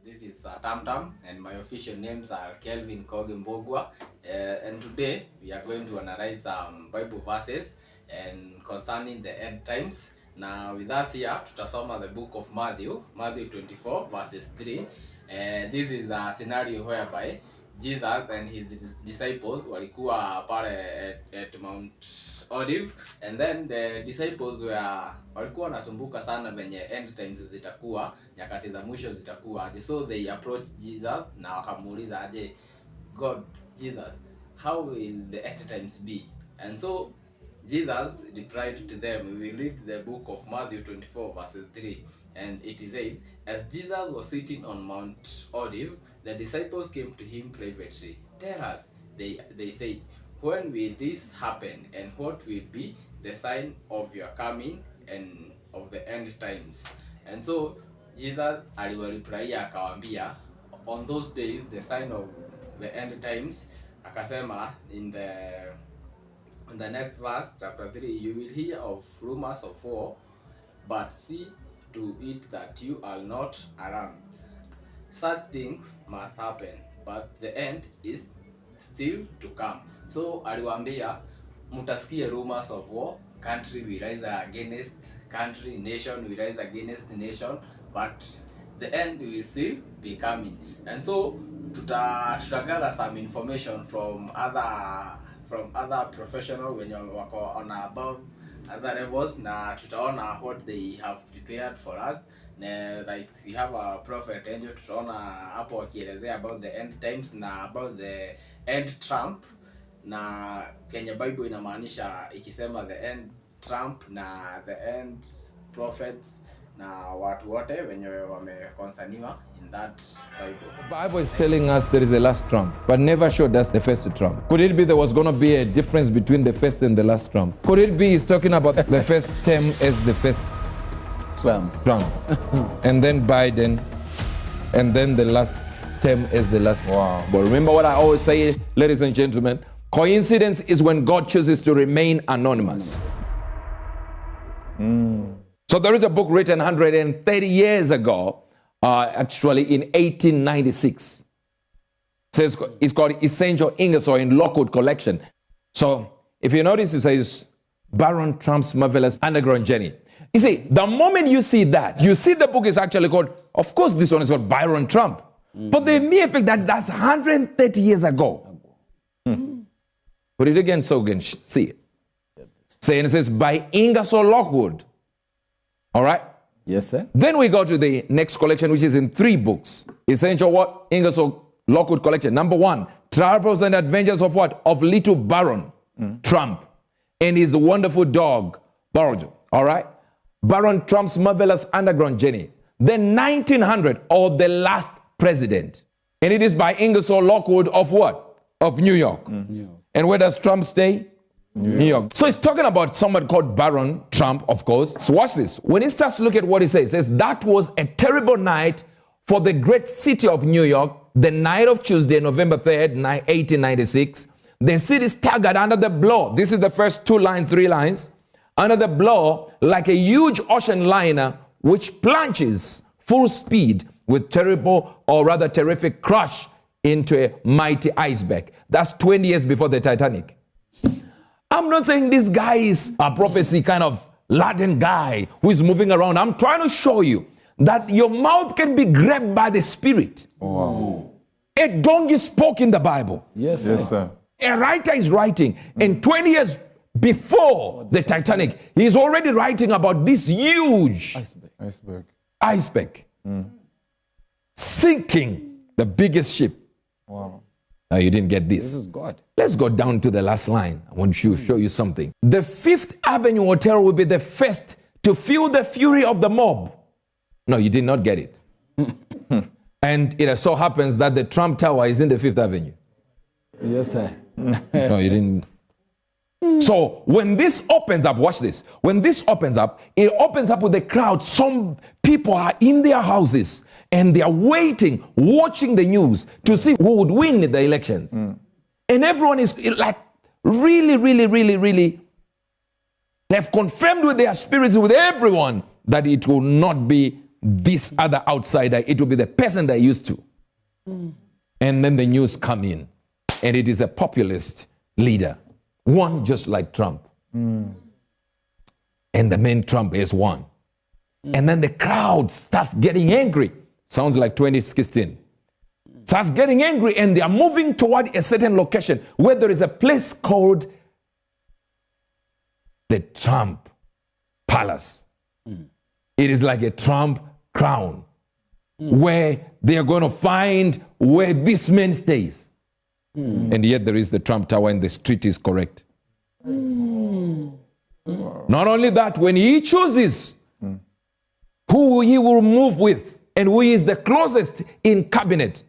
This is Tam Tam, and my official names are Kelvin Kogimbogwa. And today we are going to analyze some Bible verses and concerning the end times. Now with us here, tutasoma the book of Matthew 24 verses 3. This is a scenario whereby Jesus and his disciples walikuwa pale at Mount Olive, and then the disciples walikuwa wanasumbuka sana venye end times zitakuwa, nyakati za mwisho zitakuwa aje. So they approach Jesus na wakamuuliza aje, God, Jesus, how will the end times be? And so Jesus replied to them. We will read the book of Matthew 24 verses 3, and it says, as Jesus was sitting on Mount Olive, the disciples came to him privately. Tell us, they said, when will this happen, and what will be the sign of your coming and of the end times? And so Jesus aliwareply akawaambia, on those days the sign of the end times, akasema in the next verse, chapter 3, you will hear of rumors of war, but see to it that you are not alarmed. Such things must happen, but the end is still to come. So aliwaambia, mutasikia rumors of war, country will rise against country, nation will rise against nation, but the end will still be coming. And so tutagather some information from other professional wenye wako on above other levels, na tutaona what they have prepared for us. Like we have a prophet angel, tutaona hapo wakielezea about the end times na about the end Trump, na Kenya Bible inamaanisha ikisema the end Trump na the end prophets na watu wote wenye wamekonsaniwa in that Bible. The Bible is telling us there is a last Trump, but never showed us the first Trump. Could it be there was going to be a difference between the first and the last Trump? Could it be he's talking about the first term as the first Trump, and then Biden, and then the last term as the last? Wow. But remember what I always say, ladies and gentlemen, coincidence is when God chooses to remain anonymous. So there is a book written 130 years ago, actually in 1896. It's called Essential Ingersoll in Lockwood Collection. So if you notice, it says Baron Trump's Marvelous Underground Journey. You see, the moment you see that, you see the book is actually called, of course this one is called Byron Trump. But the mere fact that that's 130 years ago. Put it again so you can see it. Saying it says by Ingersoll Lockwood. All right? Yes, sir. Then we go to the next collection, which is in 3 books. Essential what? Ingersoll Lockwood Collection. Number 1, Travels and Adventures of what? Of Little Baron Trump and his wonderful dog, Baron. All right? Baron Trump's Marvelous Underground Journey. Then 1900, or The Last President. And it is by Ingersoll Lockwood of what? Of New York. And where does Trump stay? New York. So it's talking about someone called Baron Trump, of course. So watch this. When he starts to look at what he says, that was a terrible night for the great city of New York, the night of Tuesday, November 3rd, 1896. The city staggered under the blow. This is the first 3 lines. Under the blow, like a huge ocean liner, which plunges full speed with terrible, or rather terrific crash into a mighty iceberg. That's 20 years before the Titanic. I'm not saying this guy is a prophecy kind of laden guy who is moving around. I'm trying to show you that your mouth can be grabbed by the Spirit. Wow. A donkey spoke in the Bible. Yes, Yes, sir. A writer is writing. And 20 years before the Titanic, he's already writing about this huge iceberg sinking the biggest ship. Wow. Now you didn't get this. This is God. Let's go down to the last line. I want to show you something. The Fifth Avenue Hotel will be the first to feel the fury of the mob. No, you did not get it. And it so happens that the Trump Tower is in the Fifth Avenue. Yes, sir. No, you didn't. So when this opens up, watch this. When this opens up, it opens up with a crowd. Some people are in their houses and they are waiting, watching the news to see who would win the elections. And everyone is like really, they've confirmed with their spirits, with everyone, that it will not be this other outsider. It will be the person they're used to. And then the news come in, and it is a populist leader, one just like Trump. And the man Trump is one. And then the crowd starts getting angry. Sounds like 2016. Starts getting angry, and they are moving toward a certain location where there is a place called the Trump Palace. It is like a Trump crown, where they are going to find where this man stays. And yet there is the Trump Tower, and the street is correct. Not only that, when he chooses who he will move with and who is the closest in cabinet,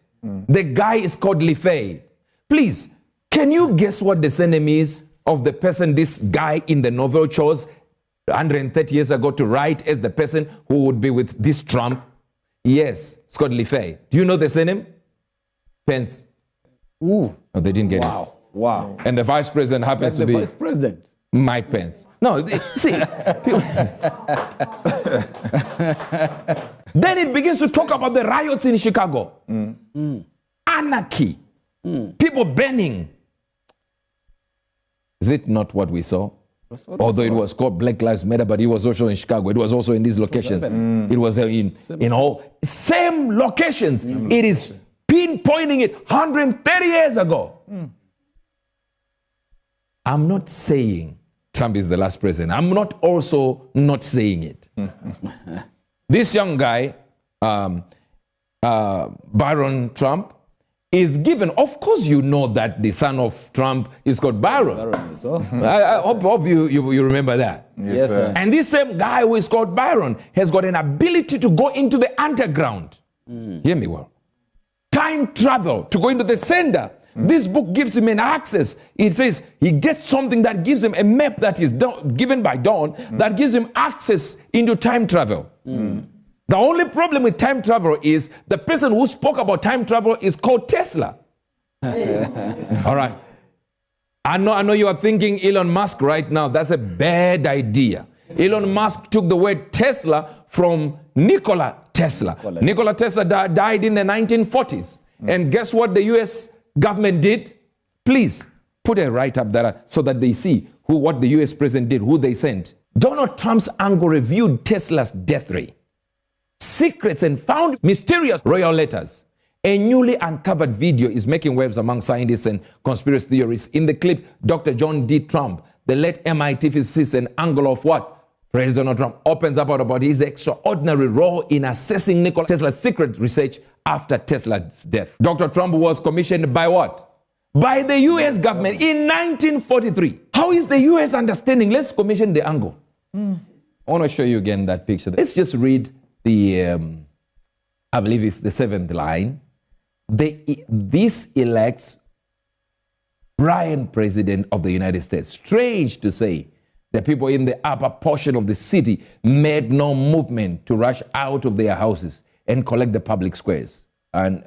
the guy is called Lefay. Please, can you guess what the surname is of the person this guy in the novel chose 130 years ago to write as the person who would be with this Trump? Yes, it's called Lefay. Do you know the surname? Pence. Ooh. No, they didn't get it. Wow. Wow. And the vice president happens That's to the be vice president. Mike Pence. No, see. People, then it begins to talk about the riots in Chicago. Anarchy. People burning. Is it not what we saw? Although it was called Black Lives Matter, but it was also in Chicago. It was also in these locations. It was in all same locations. It is pinpointing it 130 years ago. I'm not saying Trump is the last president. I'm not also not saying it. This young guy, Byron Trump, is given, of course you know that the son of Trump is called Byron. I hope you remember that. Yes, sir. And this same guy who is called Byron has got an ability to go into the underground. Hear me well. Time travel, to go into the sender. This book gives him an access. It says he gets something that gives him a map that is given by Dawn that gives him access into time travel. The only problem with time travel is the person who spoke about time travel is called Tesla. All right. I know you are thinking Elon Musk right now. That's a bad idea. Elon Musk took the word Tesla from Nikola Tesla. Nikola Tesla died in the 1940s. And guess what the U.S. government did? Please put a write-up there so that they see what the U.S. president did, who they sent. Donald Trump's angle reviewed Tesla's death ray, secrets, and found mysterious royal letters. A newly uncovered video is making waves among scientists and conspiracy theorists. In the clip, Dr. John D. Trump, the late MIT physicist and angle of what? President Donald Trump opens up about his extraordinary role in assessing Nikola Tesla's secret research after Tesla's death. Dr. Trump was commissioned by what? By the U.S. government in 1943. How is the U.S. understanding? Let's commission the angle. I want to show you again that picture. Let's just read the, I believe it's the 7th line. This elects Brian President of the United States. Strange to say, the people in the upper portion of the city made no movement to rush out of their houses and collect the public squares. And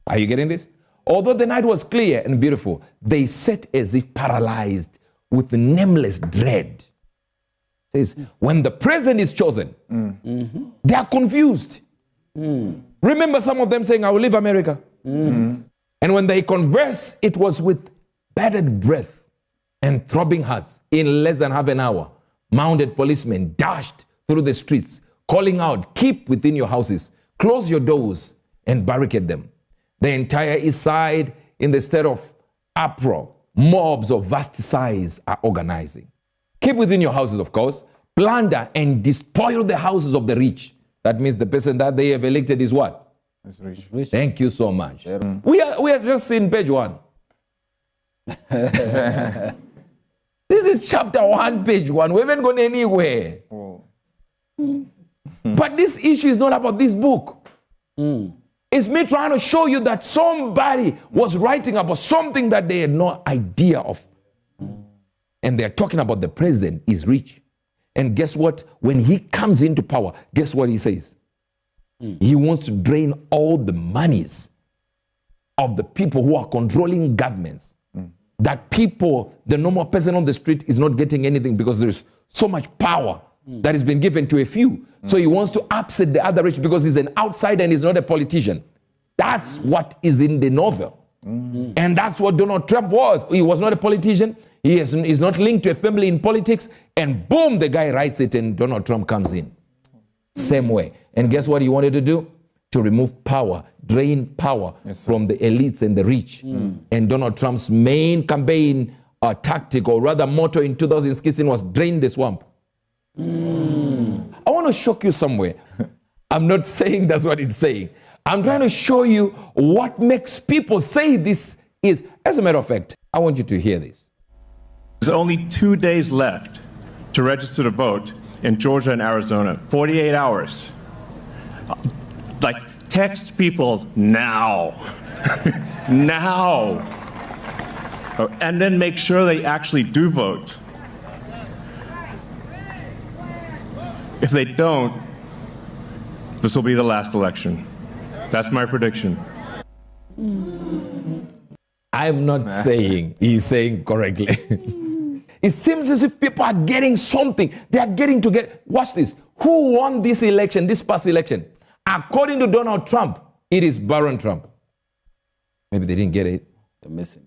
are you getting this? Although the night was clear and beautiful, they sat as if paralyzed with nameless dread. It says, when the president is chosen, they are confused. Remember some of them saying, I will leave America. And when they converse, it was with bated breath and throbbing hearts. In less than half an hour, mounted policemen dashed through the streets, calling out, keep within your houses, close your doors, and barricade them. The entire east side in the state of uproar. Mobs of vast size are organizing. Keep within your houses, of course. Plunder and despoil the houses of the rich. That means the person that they have elected is what? It's rich. Thank you so much. We are just in page 1. This is chapter 1, page 1. We haven't gone anywhere. But this issue is not about this book. It's me trying to show you that somebody was writing about something that they had no idea of. And they're talking about the president is rich. And guess what? When he comes into power, guess what he says? He wants to drain all the monies of the people who are controlling governments. That people, the normal person on the street is not getting anything because there is so much power that has been given to a few. So he wants to upset the other rich because he's an outsider and he's not a politician. That's what is in the novel. And that's what Donald Trump was. He was not a politician. He's not linked to a family in politics. And boom, the guy writes it and Donald Trump comes in. Same way. And guess what he wanted to do? To remove power, drain power from the elites and the rich. And Donald Trump's main campaign tactic, or rather motto in 2016 was drain the swamp. I want to shock you somewhere. I'm not saying that's what it's saying. I'm trying to show you what makes people say this is. As a matter of fact, I want you to hear this. There's only 2 days left to register to vote in Georgia and Arizona. 48 hours. Like, text people now. Now. And then make sure they actually do vote. If they don't, this will be the last election. That's my prediction. I'm not saying he's saying correctly. It seems as if people are getting something. They are getting to get. Watch this. Who won this election, this past election? According to Donald Trump, it is Barron Trump. Maybe they didn't get it. They're missing.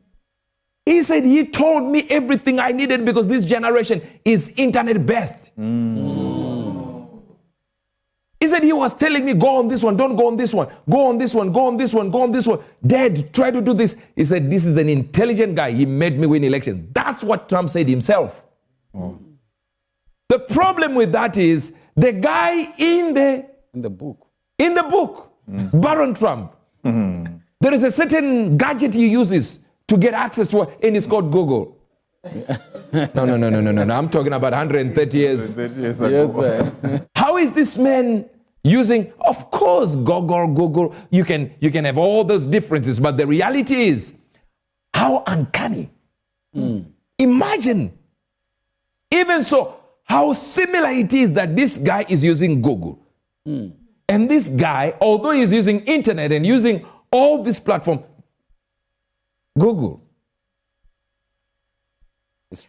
He said he told me everything I needed because this generation is internet based. He said he was telling me, go on this one, don't go on this one, go on this one, go on this one, go on this one. Dad, try to do this. He said, this is an intelligent guy. He made me win elections. That's what Trump said himself. The problem with that is the guy in the book, Barron Trump, there is a certain gadget he uses to get access to it, and it's called Google. No. I'm talking about 130 years. Yes, sir. How is this man using? Of course, Google. You can have all those differences, but the reality is how uncanny. Imagine, even so, how similar it is that this guy is using Google. And this guy, although he's using internet and using all this platform, Google.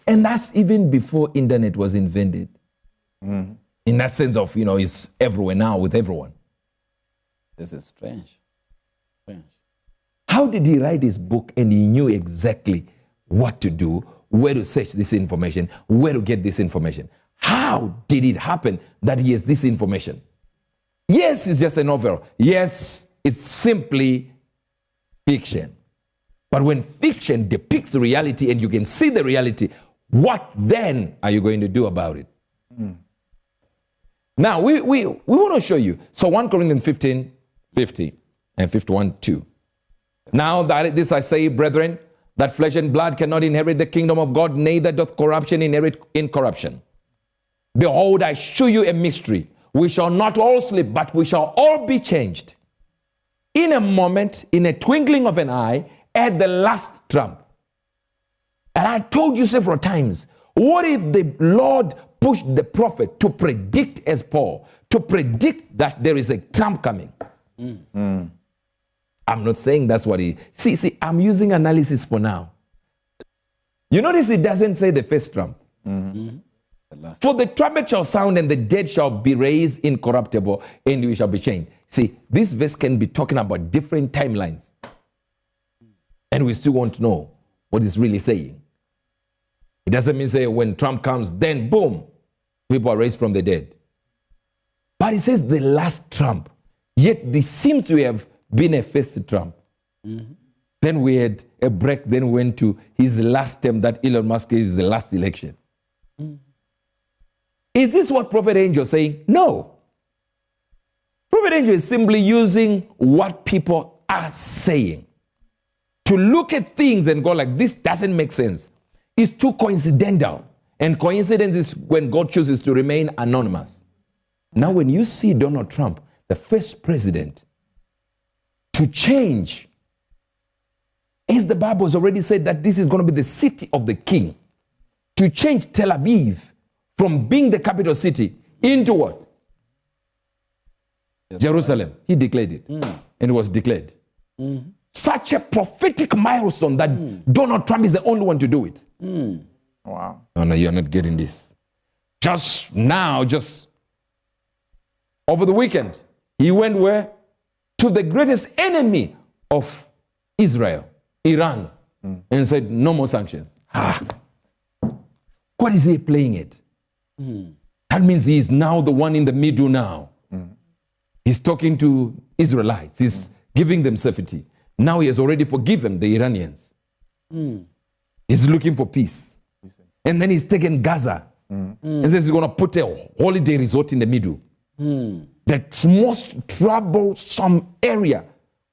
And that's even before internet was invented. In that sense of, it's everywhere now with everyone. This is strange. How did he write his book and he knew exactly what to do, where to search this information, where to get this information? How did it happen that he has this information? Yes, it's just a novel. Yes, it's simply fiction. But when fiction depicts reality and you can see the reality, what then are you going to do about it? Now, we want to show you. So 1 Corinthians 15, 50 and 51, 2. Now that this I say, brethren, that flesh and blood cannot inherit the kingdom of God, neither doth corruption inherit incorruption. Behold, I show you a mystery. We shall not all sleep, but we shall all be changed. In a moment, in a twinkling of an eye, at the last trump. And I told you several times, what if the Lord pushed the prophet to predict, as Paul, to predict that there is a trump coming? I'm not saying that's what he... See, I'm using analysis for now. You notice it doesn't say the first trump. For the trumpet shall sound and the dead shall be raised incorruptible and we shall be changed. See, this verse can be talking about different timelines. And we still want to know what it's really saying. It doesn't mean say when Trump comes, then boom, people are raised from the dead. But it says the last Trump. Yet this seems to have been a first Trump. Then we had a break, then went to his last term that Elon Musk is the last election. Is this what Prophet Angel is saying? No. Prophet Angel is simply using what people are saying. To look at things and go like, this doesn't make sense. It's too coincidental. And coincidence is when God chooses to remain anonymous. Now, when you see Donald Trump, the first president, to change, as the Bible has already said that this is going to be the city of the king, to change Tel Aviv from being the capital city into what? Jerusalem. He declared it. And it was declared. Such a prophetic milestone that Donald Trump is the only one to do it. Wow. No, you're not getting this. Just now, just over the weekend, he went where? To the greatest enemy of Israel, Iran, and said, no more sanctions. What is he playing it? That means he is now the one in the middle now. He's talking to Israelites. He's giving them safety. Now he has already forgiven the Iranians. He's looking for peace. And then he's taken Gaza and says he's going to put a holiday resort in the middle. The most troublesome area,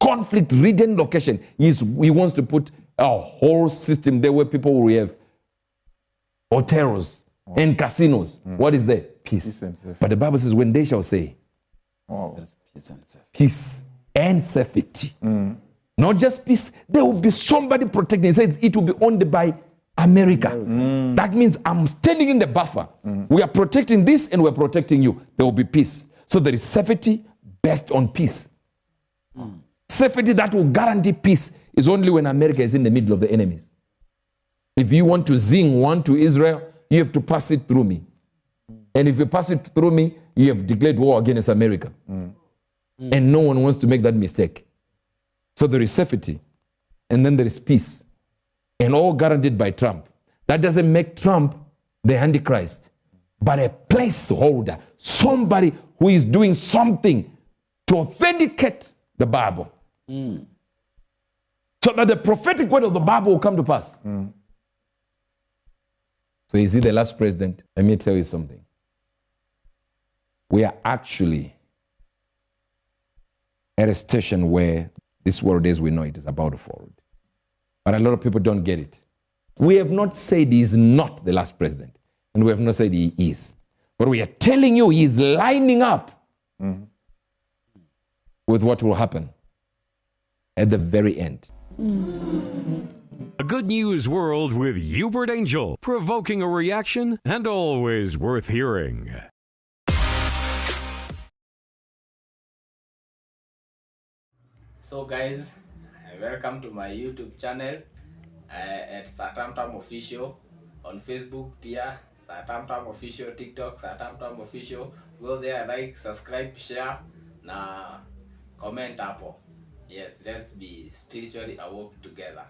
conflict-ridden location. He wants to put a whole system there where people will have hotels and casinos. What is there? Peace. But the Bible says, when they shall say, There's peace and safety. peace and safety. Not just peace, there will be somebody protecting. It says it will be owned by America. That means I'm standing in the buffer. We are protecting this and we're protecting you. There will be peace. So there is safety based on peace. Safety that will guarantee peace is only when America is in the middle of the enemies. If you want to zing one to Israel, you have to pass it through me. And if you pass it through me, you have declared war against America. And no one wants to make that mistake. So there is safety. And then there is peace. And all guaranteed by Trump. That doesn't make Trump the Antichrist, but a placeholder. Somebody who is doing something to authenticate the Bible. So that the prophetic word of the Bible will come to pass. So is he the last president? Let me tell you something. We are actually at a station where this world as we know it is about to forward. But a lot of people don't get it. We have not said he is not the last president. And we have not said he is. But we are telling you he is lining up with what will happen at the very end. A good news world with Hubert Angel, provoking a reaction and always worth hearing. So guys, welcome to my YouTube channel at Satamtam Official on Facebook, pia Satamtam Official, TikTok, Satamtam Official. Go there, like, subscribe, share, na comment hapo. Yes, let's be spiritually awoke together.